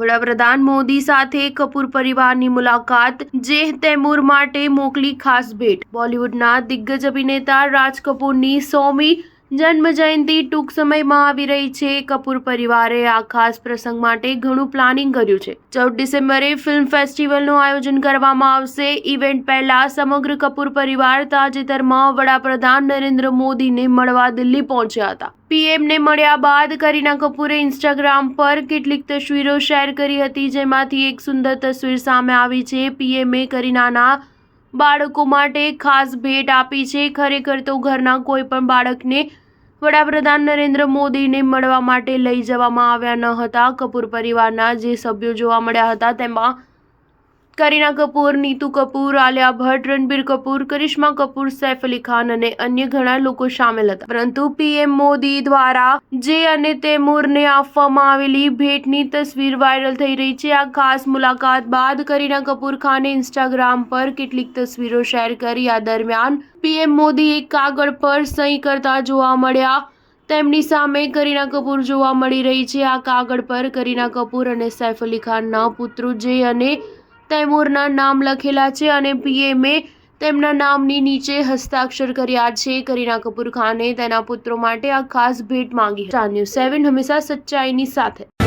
વડાપ્રધાન મોદી સાથે કપૂર પરિવારની મુલાકાત, જે તૈમૂર માટે મોકલી ખાસ ભેટ। બોલિવૂડના દિગ્ગજ અભિનેતા રાજ કપૂરની 100મી જન્મજયંતિ ટૂંક સમયમાં આવી રહી છે। કપૂર પરિવારે આ ખાસ પ્રસંગ માટે ઘણું પ્લાનિંગ કર્યું છે। 14 ડિસેમ્બરે ફિલ્મ ફેસ્ટિવલનું આયોજન કરવામાં આવશે। ઇવેન્ટ પહેલા સમગ્ર કપૂર પરિવાર તાજેતરમાં વડાપ્રધાન નરેન્દ્ર મોદીને મળવા દિલ્હી પહોંચ્યા હતા। પીએમને મળ્યા બાદ કરીના કપૂરે ઇન્સ્ટાગ્રામ પર કેટલીક તસવીરો શેર કરી હતી, જેમાંથી એક સુંદર તસવીર સામે આવી છે। પીએમએ કરીનાના બાળકો માટે ખાસ ભેટ આપી છે। ખરેખર તો ઘરના કોઈ પણ બાળકને વડાપ્રધાન નરેન્દ્ર મોદીને મળવા માટે લઈ જવામાં આવ્યા ન હતા। કપૂર પરિવારના જે સભ્યો જોવા મળ્યા હતા તેમાં કરીના કપૂર, નીતુ કપૂર, આલિયા ભટ્ટ, રણબીર કપૂર, કરિશ્મા કપૂર, સૈફ અલી ખાન અને અન્ય ઘણા લોકો શામેલ હતા। પરંતુ પીએમ મોદી દ્વારા જે અને તૈમૂરને આપવામાં આવેલી ભેટની તસવીર વાયરલ થઈ રહી છે। આ ખાસ મુલાકાત બાદ કરીના કપૂર ખાને ઇન્સ્ટાગ્રામ પર કેટલીક તસવીરો શેર કરી। આ દરમિયાન પીએમ મોદી એક કાગળ પર સહી કરતા જોવા મળ્યા। તેમની સામે કરીના કપૂર જોવા મળી રહી છે। આ કાગળ પર કરીના કપૂર અને સૈફ અલી ખાનના પુત્રો જે અને તૈમૂરના નામ લખેલા છે અને પીએમએ તેમના નામની નીચે હસ્તાક્ષર કર્યા છે। કરીના કપૂર ખાને તેના પુત્રો માટે આ ખાસ ભેટ માંગી। સ્ટાર ન્યૂઝ 7 હંમેશા સચ્ચાઈની સાથે।